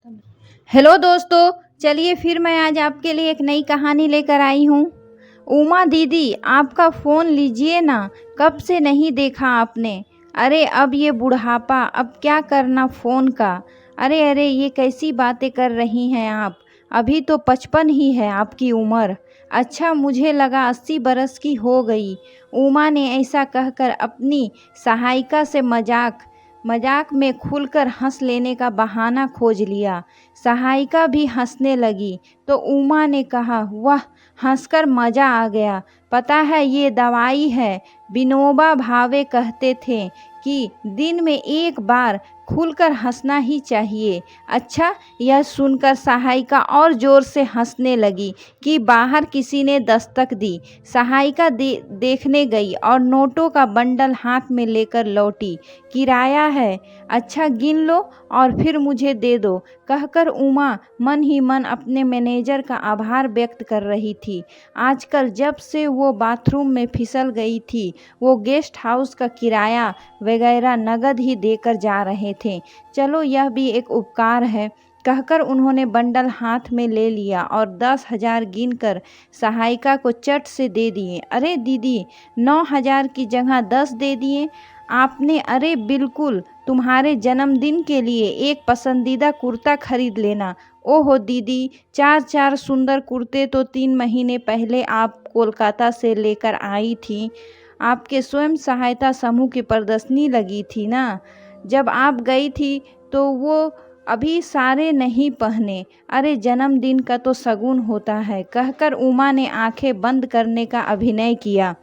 Hello दोस्तों। चलिए फिर मैं आज आपके लिए एक नई कहानी लेकर आई हूँ। उमा दीदी, आपका फ़ोन लीजिए ना, कब से नहीं देखा आपने। अरे अब ये बुढ़ापा, अब क्या करना फ़ोन का। अरे अरे, ये कैसी बातें कर रही हैं आप। अभी तो 55 ही है आपकी उम्र। अच्छा, मुझे लगा 80 बरस की हो गई। उमा ने ऐसा कहकर अपनी सहायिका से मजाक मजाक में खुलकर हंस लेने का बहाना खोज लिया। सहायिका भी हंसने लगी तो उमा ने कहा, वाह, हंसकर मज़ा आ गया। पता है, ये दवाई है। विनोबा भावे कहते थे कि दिन में एक बार खुलकर हंसना ही चाहिए। अच्छा, यह सुनकर सहायिका और ज़ोर से हंसने लगी कि बाहर किसी ने दस्तक दी। सहायिका देखने गई और नोटों का बंडल हाथ में लेकर लौटी। किराया है, अच्छा गिन लो और फिर मुझे दे दो, कहकर उमा मन ही मन अपने मैनेजर का आभार व्यक्त कर रही थी। आजकल जब से वो बाथरूम में फिसल गई थी, वो गेस्ट हाउस का किराया वगैरह नगद ही देकर जा रहे थे। चलो, यह भी एक उपकार है, कहकर उन्होंने बंडल हाथ में ले लिया और 10,000 गिनकर सहायिका को चट से दे दिए। अरे दीदी, 9,000 की जगह 10 दे दिए आपने। अरे बिल्कुल, तुम्हारे जन्मदिन के लिए एक पसंदीदा कुर्ता खरीद लेना। ओहो दीदी, 4 सुंदर कुर्ते तो 3 महीने पहले आप कोलकाता से लेकर आई थी। आपके स्वयं सहायता समूह की प्रदर्शनी लगी थी ना, जब आप गई थी तो वो अभी सारे नहीं पहने। अरे जन्मदिन का तो शगुन होता है, कहकर उमा ने आंखें बंद करने का अभिनय किया।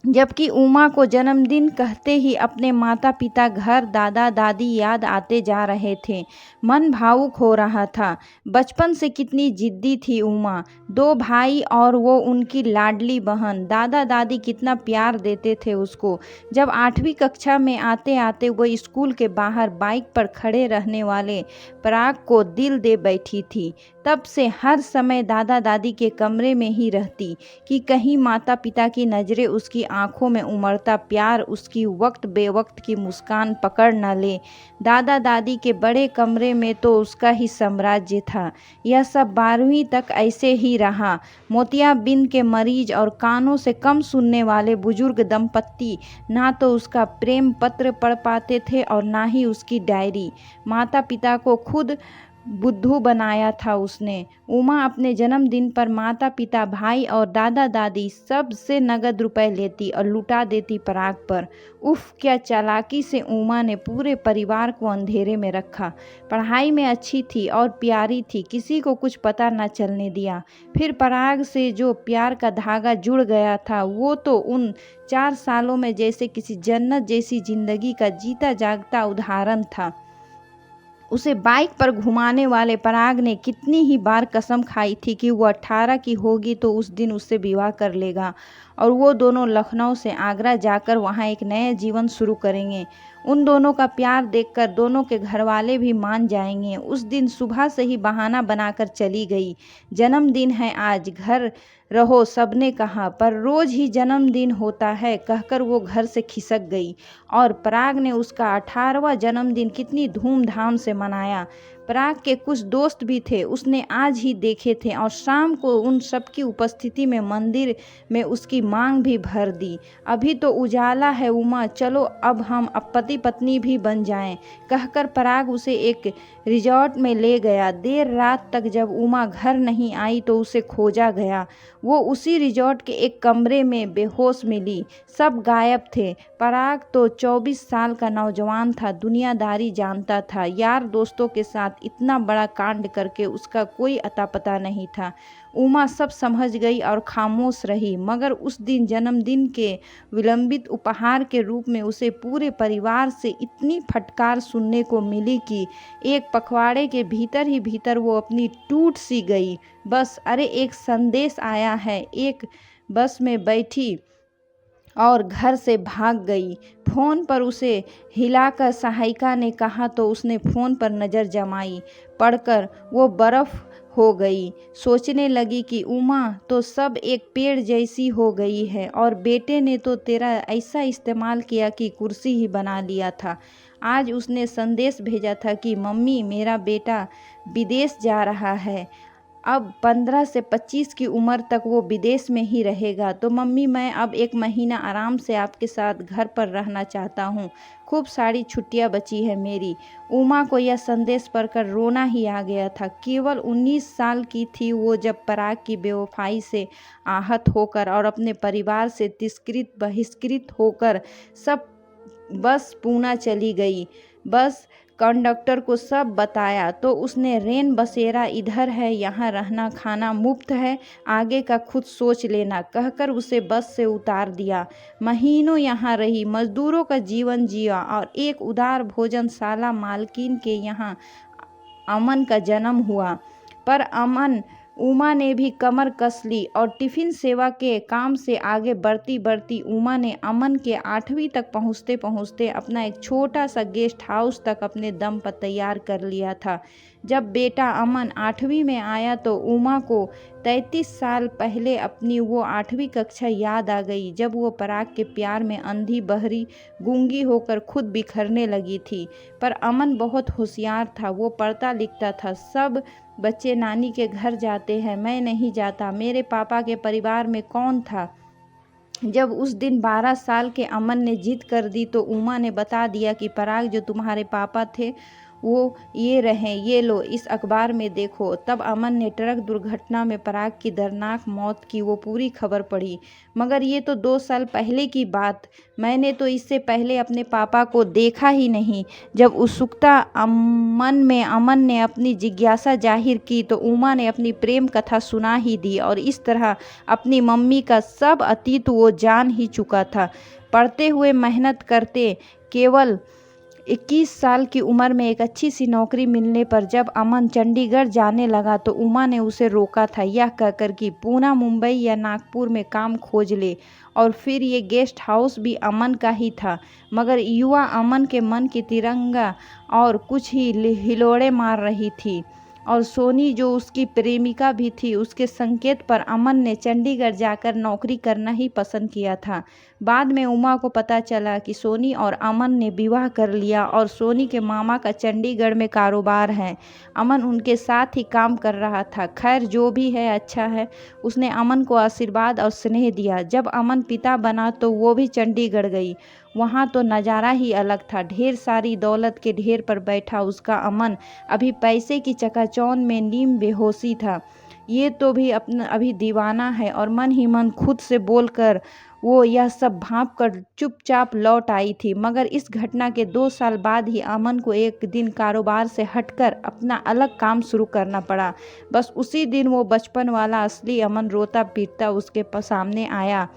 जबकि उमा को जन्मदिन कहते ही अपने माता पिता, घर, दादा दादी याद आते जा रहे थे। मन भावुक हो रहा था। बचपन से कितनी जिद्दी थी उमा। 2 भाई और वो उनकी लाडली बहन। दादा दादी कितना प्यार देते थे उसको। जब 8वीं कक्षा में आते आते वो स्कूल के बाहर बाइक पर खड़े रहने वाले पराग को दिल दे बैठी थी, तब से हर समय दादा दादी के कमरे में ही रहती कि कहीं माता पिता की नज़रें उसकी आंखों में उमड़ता प्यार, उसकी वक्त बेवक्त की मुस्कान पकड़ न ले। दादा दादी के बड़े कमरे में तो उसका ही साम्राज्य था। यह सब 12वीं तक ऐसे ही रहा। मोतियाबिंद के मरीज और कानों से कम सुनने वाले बुजुर्ग दंपत्ति ना तो उसका प्रेम पत्र पढ़ पाते थे और ना ही उसकी डायरी। माता पिता को खुद बुद्धू बनाया था उसने। उमा अपने जन्मदिन पर माता पिता, भाई और दादा दादी सब से नगद रुपए लेती और लुटा देती पराग पर। उफ, क्या चालाकी से उमा ने पूरे परिवार को अंधेरे में रखा। पढ़ाई में अच्छी थी और प्यारी थी, किसी को कुछ पता न चलने दिया। फिर पराग से जो प्यार का धागा जुड़ गया था, वो तो उन 4 सालों में जैसे किसी जन्नत जैसी जिंदगी का जीता जागता उदाहरण था। उसे बाइक पर घुमाने वाले पराग ने कितनी ही बार कसम खाई थी कि वो 18 की होगी तो उस दिन उससे विवाह कर लेगा और वो दोनों लखनऊ से आगरा जाकर वहाँ एक नया जीवन शुरू करेंगे। उन दोनों का प्यार देखकर दोनों के घरवाले भी मान जाएंगे। उस दिन सुबह से ही बहाना बनाकर चली गई। जन्मदिन है आज, घर रहो सबने कहा, पर रोज ही जन्मदिन होता है, कहकर वो घर से खिसक गई। और पराग ने उसका 18वां जन्मदिन कितनी धूमधाम से मनाया। पराग के कुछ दोस्त भी थे, उसने आज ही देखे थे और शाम को उन सबकी उपस्थिति में मंदिर में उसकी मांग भी भर दी। अभी तो उजाला है उमा, चलो अब हम पति पत्नी भी बन जाएं, कहकर पराग उसे एक रिजॉर्ट में ले गया। देर रात तक जब उमा घर नहीं आई तो उसे खोजा गया। वो उसी रिजॉर्ट के एक कमरे में बेहोश मिली। सब गायब थे। पराग तो 24 साल का नौजवान था, दुनियादारी जानता था। यार दोस्तों के साथ इतना बड़ा कांड करके उसका कोई अता पता नहीं था। उमा सब समझ गई और खामोश रही, मगर उस दिन जन्मदिन के विलंबित उपहार के रूप में उसे पूरे परिवार से इतनी फटकार सुनने को मिली कि एक पखवाड़े के भीतर ही भीतर वो अपनी टूट सी गई। बस, अरे एक संदेश आया है, एक बस में बैठी और घर से भाग गई। फ़ोन पर उसे हिलाकर सहायिका ने कहा तो उसने फ़ोन पर नज़र जमाई। पढ़कर वो बर्फ़ हो गई। सोचने लगी कि उमा तो सब एक पेड़ जैसी हो गई है और बेटे ने तो तेरा ऐसा इस्तेमाल किया कि कुर्सी ही बना लिया था। आज उसने संदेश भेजा था कि मम्मी मेरा बेटा विदेश जा रहा है, अब 15 से 25 की उम्र तक वो विदेश में ही रहेगा, तो मम्मी मैं अब 1 महीना आराम से आपके साथ घर पर रहना चाहता हूँ, खूब सारी छुट्टियाँ बची है मेरी। उमा को यह संदेश पढ़कर रोना ही आ गया था। केवल 19 साल की थी वो जब पराग की बेवफाई से आहत होकर और अपने परिवार से तिरस्कृत बहिष्कृत होकर सब बस पूना चली गई। बस कंडक्टर को सब बताया तो उसने रेन बसेरा इधर है, यहाँ रहना खाना मुफ्त है, आगे का खुद सोच लेना कहकर उसे बस से उतार दिया। महीनों यहाँ रही, मजदूरों का जीवन जिया और एक उदार भोजनशाला मालकिन के यहाँ अमन का जन्म हुआ। पर उमा ने भी कमर कस ली और टिफ़िन सेवा के काम से आगे बढ़ती बढ़ती उमा ने अमन के 8वीं तक पहुँचते पहुँचते अपना एक छोटा सा गेस्ट हाउस तक अपने दम पर तैयार कर लिया था। जब बेटा अमन 8वीं में आया तो उमा को 33 साल पहले अपनी वो 8वीं कक्षा याद आ गई, जब वो पराग के प्यार में अंधी बहरी गूंगी होकर खुद बिखरने लगी थी। पर अमन बहुत होशियार था, वो पढ़ता लिखता था। सब बच्चे नानी के घर जाते हैं, मैं नहीं जाता, मेरे पापा के परिवार में कौन था। जब उस दिन 12 साल के अमन ने जिद कर दी तो उमा ने बता दिया कि पराग जो तुम्हारे पापा थे वो ये रहे, ये लो इस अखबार में देखो। तब अमन ने ट्रक दुर्घटना में पराग की दर्दनाक मौत की वो पूरी खबर पढ़ी। मगर ये तो 2 साल पहले की बात, मैंने तो इससे पहले अपने पापा को देखा ही नहीं। जब उत्सुकता मन में अमन ने अपनी जिज्ञासा जाहिर की तो उमा ने अपनी प्रेम कथा सुना ही दी और इस तरह अपनी मम्मी का सब अतीत वो जान ही चुका था। पढ़ते हुए मेहनत करते केवल 21 साल की उम्र में एक अच्छी सी नौकरी मिलने पर जब अमन चंडीगढ़ जाने लगा तो उमा ने उसे रोका था, यह कहकर कि पूना, मुंबई या नागपुर में काम खोज ले। और फिर ये गेस्ट हाउस भी अमन का ही था। मगर युवा अमन के मन की तिरंगा और कुछ ही हिलोड़े मार रही थी और सोनी जो उसकी प्रेमिका भी थी, उसके संकेत पर अमन ने चंडीगढ़ जाकर नौकरी करना ही पसंद किया था। बाद में उमा को पता चला कि सोनी और अमन ने विवाह कर लिया और सोनी के मामा का चंडीगढ़ में कारोबार है। अमन उनके साथ ही काम कर रहा था। खैर जो भी है अच्छा है। उसने अमन को आशीर्वाद और स्नेह दिया। जब अमन पिता बना तो वो भी चंडीगढ़ गई। वहाँ तो नज़ारा ही अलग था। ढेर सारी दौलत के ढेर पर बैठा उसका अमन अभी पैसे की चकाचौंध में नीम बेहोशी था। ये तो भी अपना अभी दीवाना है। और मन ही मन खुद से बोलकर वो यह सब भांप कर चुपचाप लौट आई थी। मगर इस घटना के 2 साल बाद ही अमन को एक दिन कारोबार से हटकर अपना अलग काम शुरू करना पड़ा। बस उसी दिन वो बचपन वाला असली अमन रोता पीटता उसके सामने आया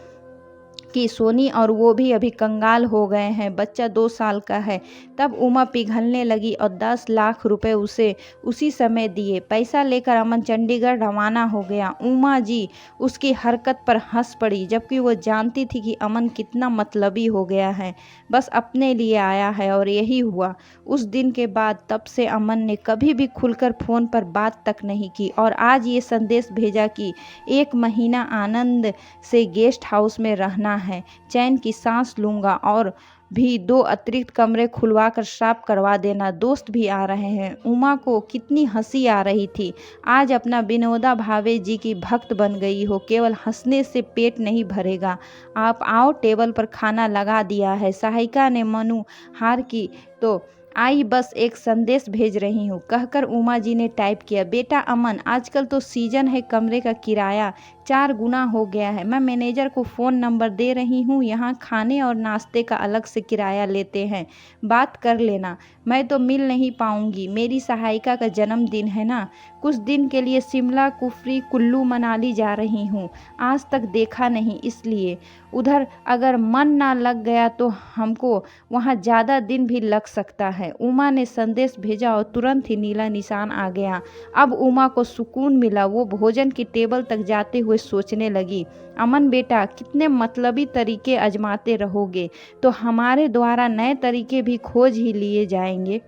कि सोनी और वो भी अभी कंगाल हो गए हैं, बच्चा 2 साल का है। तब उमा पिघलने लगी और 10 लाख रुपए उसे उसी समय दिए। पैसा लेकर अमन चंडीगढ़ रवाना हो गया। उमा जी उसकी हरकत पर हंस पड़ी, जबकि वो जानती थी कि अमन कितना मतलबी हो गया है, बस अपने लिए आया है। और यही हुआ। उस दिन के बाद तब से अमन ने कभी भी खुलकर फ़ोन पर बात तक नहीं की और आज ये संदेश भेजा कि 1 महीना आनंद से गेस्ट हाउस में रहना है, चैन की सांस लूँगा और भी 2 अतिरिक्त कमरे खुलवा कर साफ करवा देना, दोस्त भी आ रहे हैं। उमा को कितनी हंसी आ रही थी। आज अपना विनोदा भावे जी की भक्त बन गई हो। केवल हंसने से पेट नहीं भरेगा। आप आओ, टेबल पर खाना लगा दिया है। सहायिका ने मनु हार की तो आई, बस एक संदेश भेज रही हूँ कहकर उमा जी ने टाइप किया। बेटा अमन, आजकल तो सीजन है, कमरे का किराया 4 गुना हो गया है। मैं मैनेजर को फ़ोन नंबर दे रही हूँ, यहाँ खाने और नाश्ते का अलग से किराया लेते हैं, बात कर लेना। मैं तो मिल नहीं पाऊँगी, मेरी सहायिका का जन्मदिन है ना। कुछ दिन के लिए शिमला, कुफरी, कुल्लू मनाली जा रही हूँ, आज तक देखा नहीं इसलिए। उधर अगर मन ना लग गया तो हमको वहाँ ज़्यादा दिन भी लग सकता है। उमा ने संदेश भेजा और तुरंत ही नीला निशान आ गया। अब उमा को सुकून मिला। वो भोजन की टेबल तक जाते हुए सोचने लगी, अमन बेटा कितने मतलबी तरीके आजमाते रहोगे तो हमारे द्वारा नए तरीके भी खोज ही लिए जाएंगे।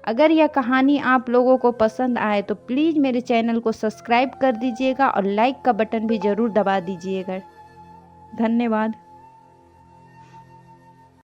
अगर यह कहानी आप लोगों को पसंद आए तो प्लीज़ मेरे चैनल को सब्सक्राइब कर दीजिएगा और लाइक का बटन भी ज़रूर दबा दीजिएगा। धन्यवाद।